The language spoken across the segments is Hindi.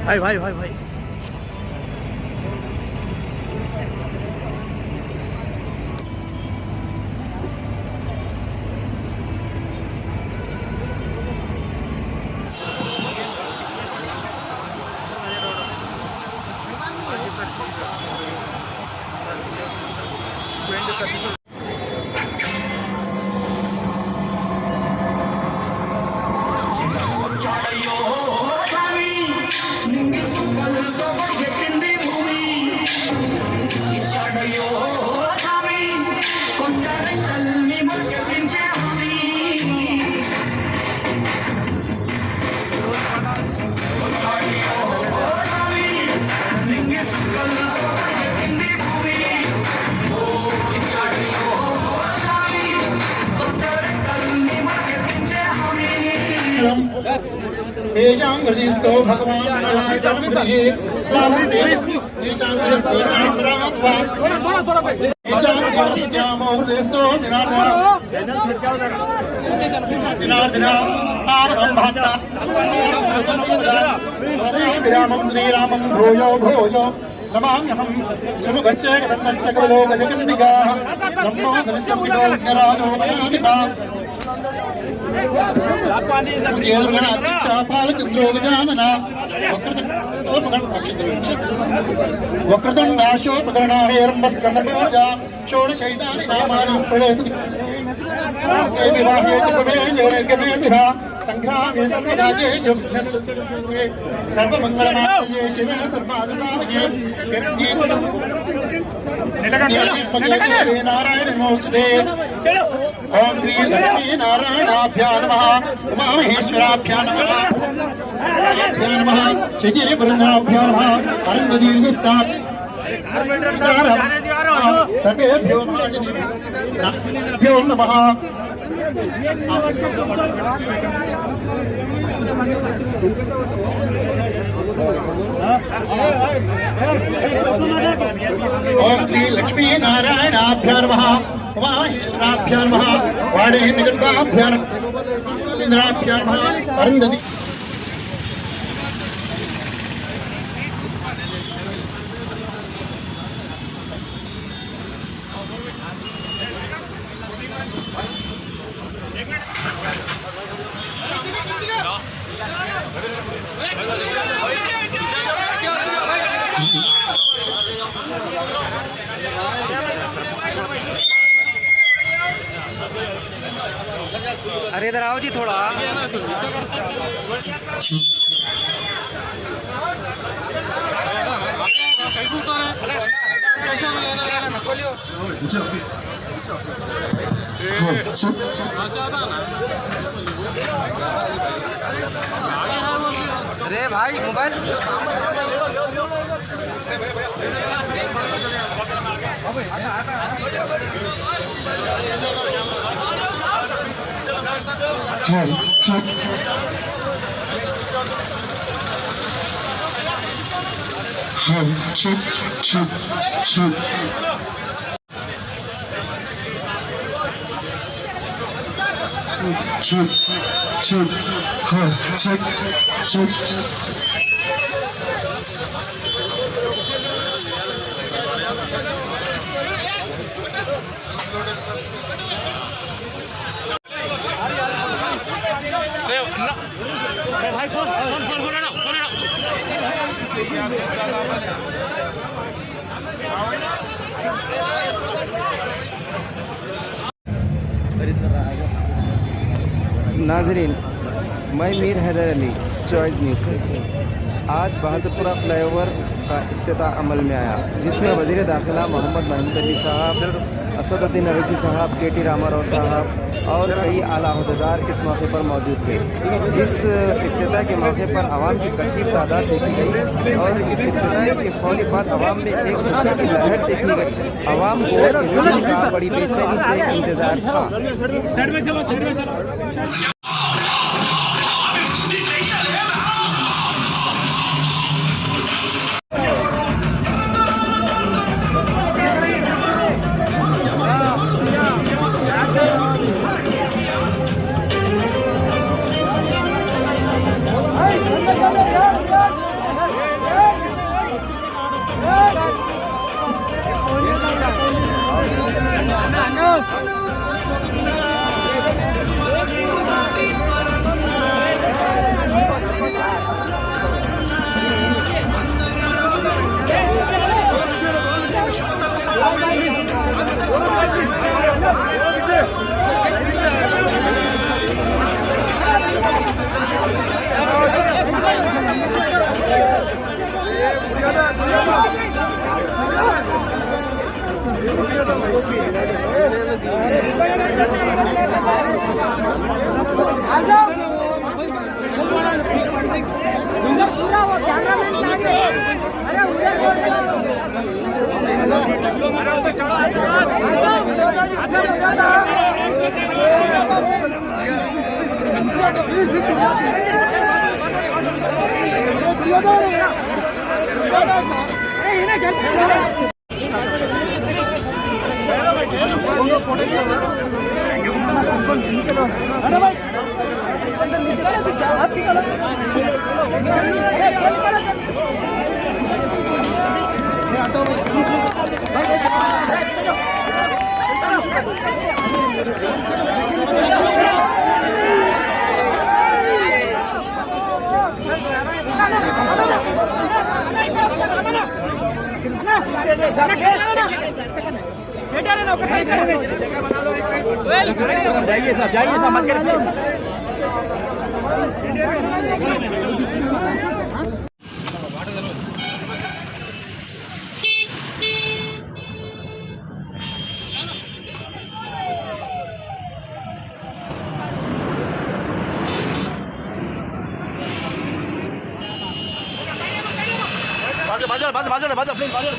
भाई भाई भाई भाई Ejangristo Bhagavan Samvidhi Lamvidhi Ejangristo Nandramappa Ejangristo Murdisto Dinardina Aram Bhatta Viramam Sri Ramam Bhoyo Bhoyo Namamyaham Sumugasya Gadantasya Kavaloka Jagandiga Nammo Dhanisya Vido Nirado Vanadika Chapalachandro Vijanana Vakradandasho Padarana Hermas Kanaparja Shoda Shaitani Ramana Pradesri Vivahe Chapavaya Rekamedha Sangrami Sarvadaje Sarva Mangalamaya Shiva Sarvadasarage Shirani Narayana Namaste Om Sri Lakshmi Narayanaabhyā Namaha Uma Maheshwarabhyā Namaha Shiji Varunabhyā Namaha Arundhati Sasthat Sarvebhyo Namaha Om Sri Lakshmi Narayanaabhyā Namaha Maheshwarabhyā Namaha Vade Nigadabhyā Namaha Arundhati अरे इधर आओ जी थोड़ा अरे भाई मोबाइल check. भाई फोन नाजरीन, मैं मीर हैदर अली, चॉइस न्यूज़ से। आज बहादुरपुरा फ्लाईओवर का इफ्तिताह अमल में आया, जिसमें वज़ीर दाखिला मोहम्मद महमूद अली साहब, असदुद्दीन अवैसी साहब, के.टी. रामाराव साहब और कई आला अहदेदार इस मौके पर मौजूद थे। इस इफ्तिताह के मौके पर आवाम की कसीर तादाद देखी गई और इस इफ्तिताह के फौरी बाद आवाम में एक खुशी की लहर देखी गई। आवाम को इस दिन का बड़ी बेचैनी से इंतज़ार था। जाइए साहब मत करिए। बाजू प्लीज बाजू।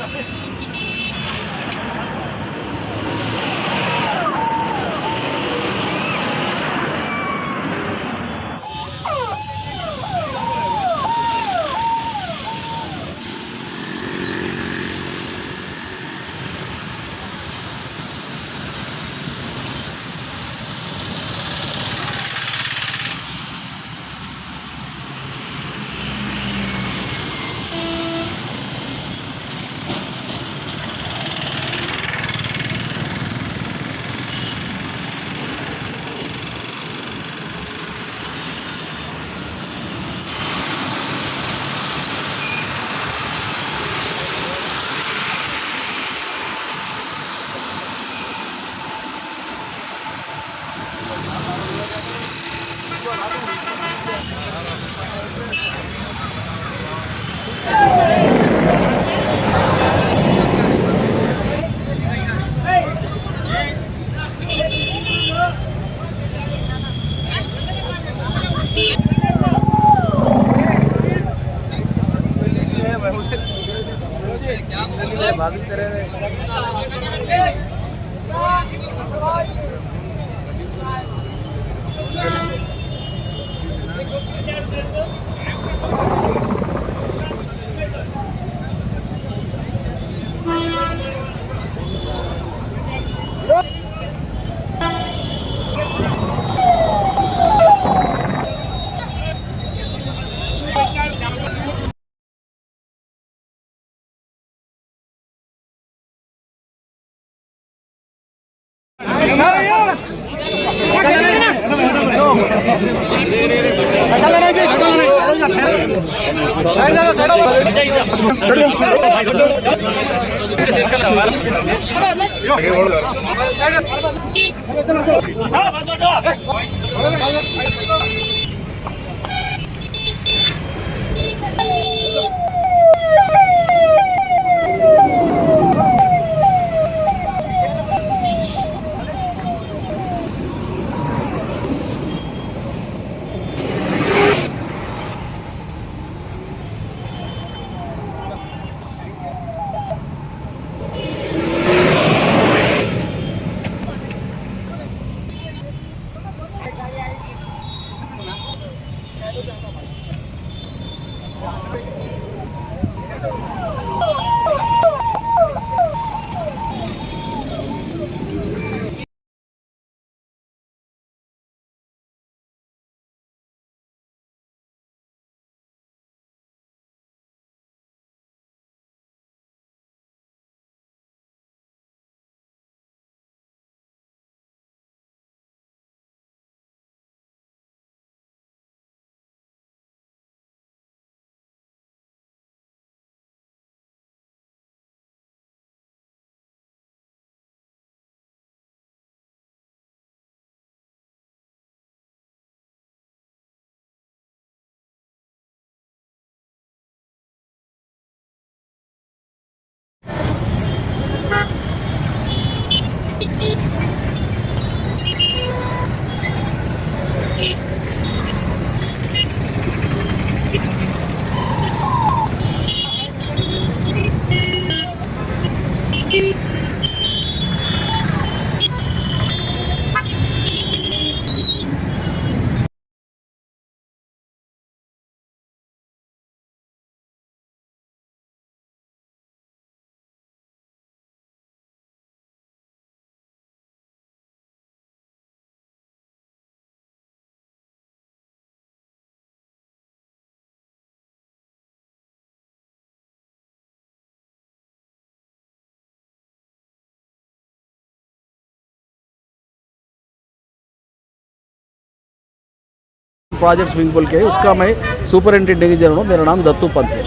प्रोजेक्ट स्विमिंग पूल के उसका मैं सुपरिटेंडेंट इंजीनियर हूँ। मेरा नाम दत्तू पंत है।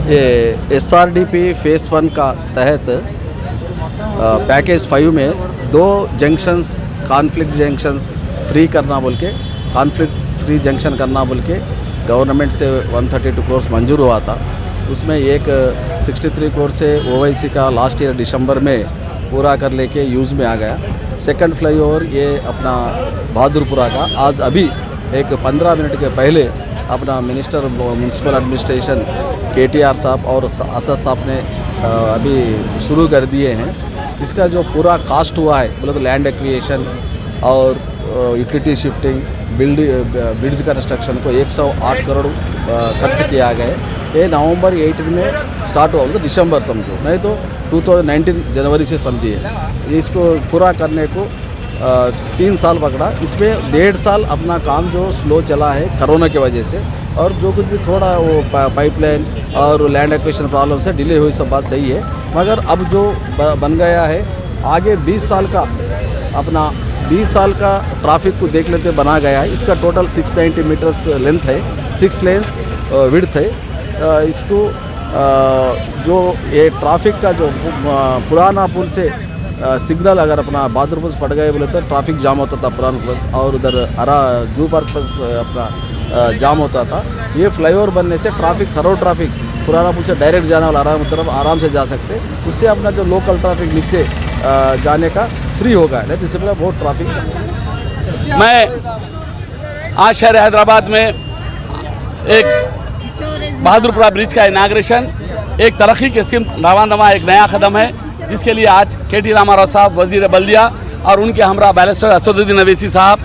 ये SRDP फेज़ 1 का तहत पैकेज 5 में 2 जंक्शंस कॉन्फ्लिक्ट जंक्शंस फ्री करना बोल के कॉन्फ्लिक्ट फ्री जंक्शन करना बोल के गवर्नमेंट से 132 करोड़ मंजूर हुआ था। उसमें एक 63 करोड़ से OIC का लास्ट ईयर दिसंबर में पूरा कर लेके यूज़ में आ गया। सेकंड फ्लाईओवर ये अपना बहादुरपुरा का आज अभी एक 15 मिनट के पहले अपना मिनिस्टर म्यूनसिपल एडमिनिस्ट्रेशन KTR साहब और असद साहब ने अभी शुरू कर दिए हैं। इसका जो पूरा कास्ट हुआ है बोले तो लैंड एक्विजिशन और इक्विटी शिफ्टिंग ब्रिड्ज कंस्ट्रक्शन को 108 करोड़ खर्च किया गया है। ये नवंबर 18 में स्टार्ट हुआ तो दिसंबर समझो, नहीं तो 2019 जनवरी से समझिए। इसको पूरा करने को 3 साल पकड़ा। इसमें 1.5 साल अपना काम जो स्लो चला है कोरोना की वजह से, और जो कुछ भी थोड़ा वो पाइपलाइन और लैंड एक्विजिशन प्रॉब्लम से डिले हुई, सब बात सही है। मगर अब जो बन गया है आगे 20 साल का अपना 20 साल का ट्रैफिक को देख लेते बना गया है। इसका टोटल 690 मीटर्स लेंथ है, 6 लेन्स विड्थ है। इसको जो ये ट्रैफिक का जो पुराना पुल से सिग्नल अगर अपना बहादुरपुर पड़ गए बोले तो ट्रैफिक जाम होता था पुराना पुल, और उधर जू पार्क पर अपना जाम होता था। ये फ्लाईओवर बनने से ट्रैफिक थरोड ट्रैफिक पुराना पुल से डायरेक्ट जाने वाला आराम से जा सकते। उससे अपना जो लोकल ट्रैफिक नीचे जाने का फ्री होगा, नहीं तो इससे पहले बहुत ट्रैफिक। मैं आज शहर हैदराबाद में एक बहादुरपुरा ब्रिज का इनाग्रेशन एक तरक्की के सिमत रवाना एक नया कदम है, जिसके लिए आज KT रामाराव साहब वजीर बल्दिया और उनके हमरा बैरिस्टर असदुद्दीन अवैसी साहब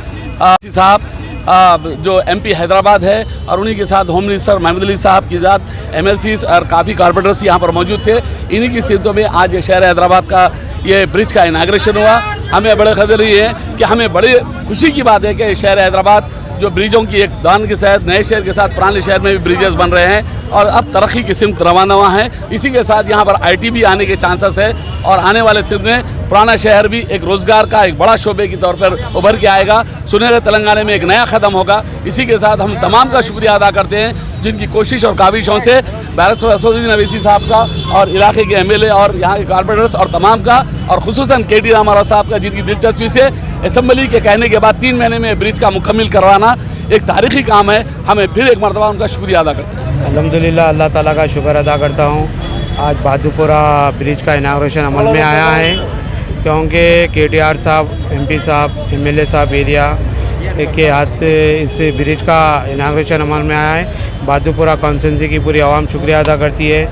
जो MP हैदराबाद है, और उन्हीं के साथ होम मिनिस्टर महमूद अली साहब की जात MLCs और काफ़ी कॉर्पोरेटर्स यहाँ पर मौजूद थे। इन्हीं की सिमतों में आज ये शहर हैदराबाद का ये ब्रिज का इनाग्रेशन हुआ। हमें बड़े खबर ये है कि हमें बड़ी खुशी की बात है कि शहर हैदराबाद जो ब्रिजों की एक दान के साथ नए शहर के साथ पुराने शहर में भी ब्रिजेस बन रहे हैं और अब तरक्की की सिमत रवाना हुआ है। इसी के साथ यहाँ पर IT भी आने के चांसेस है, और आने वाले सिमत में पुराना शहर भी एक रोज़गार का एक बड़ा शोबे के तौर पर उभर के आएगा। सुनहरे तेलंगाना में एक नया कदम होगा। इसी के साथ हम तमाम का शुक्रिया अदा करते हैं जिनकी कोशिश और काविशों से बैरिस्टर असदुद्दीन अवैसी साहब का और इलाके के MLA और यहाँ के कॉर्पोरेटर्स और तमाम का, और खुसूसन KT रामाराव साहब का जिनकी दिलचस्पी से असेंबली के कहने के बाद 3 महीने में ब्रिज का मुकम्मल करवाना एक तारीखी काम है। हमें फिर एक मरतबा उनका शुक्रिया अदा करते हैं। अल्हम्दुलिल्लाह अल्लाह ताला का शुक्र अदा करता हूँ। आज बहादुरपुरा ब्रिज का इनाग्रेशन अमल में आया है, क्योंकि KTR साहब MP साहब MLA साहब एरिया के हाथ इस ब्रिज का इनाग्रेशन अमल में आया है। बहादुरपुरा कॉन्स्टिट्यूंसी की पूरी आवाम शुक्रिया अदा करती है।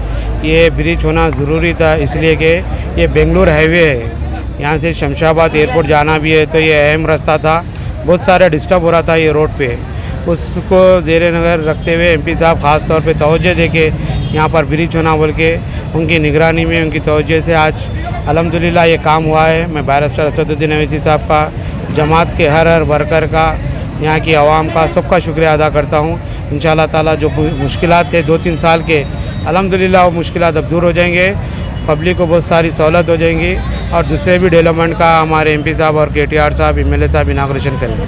ये ब्रिज होना ज़रूरी था, इसलिए कि ये बेंगलुरु हाईवे है, यहाँ से शमशाबाद एयरपोर्ट जाना भी है, तो ये अहम रास्ता था। बहुत सारा डिस्टर्ब हो रहा था ये रोड पे, उसको ज़ेरे नज़र रखते हुए MP साहब ख़ास तौर पे तवज्जो दे के यहाँ पर ब्रिज होना बोल के उनकी निगरानी में उनकी तवज्जो से आज अल्हम्दुलिल्लाह ये काम हुआ है। मैं बैरिस्टर असदुद्दीन अवैसी साहब का, जमात के हर वर्कर का, यहाँ की आवाम का, सबका शुक्रिया अदा करता हूँ। इंशाअल्लाह ताला जो मुश्किलात थे 2-3 साल के, अल्हम्दुलिल्लाह वो मुश्किलात अब दूर हो जाएंगे, पब्लिक को बहुत सारी सहूलत हो जाएंगी, और दूसरे भी डेवलपमेंट का हमारे MP साहब और KTR साहब MLA साहब इनाग्रेशन करेंगे।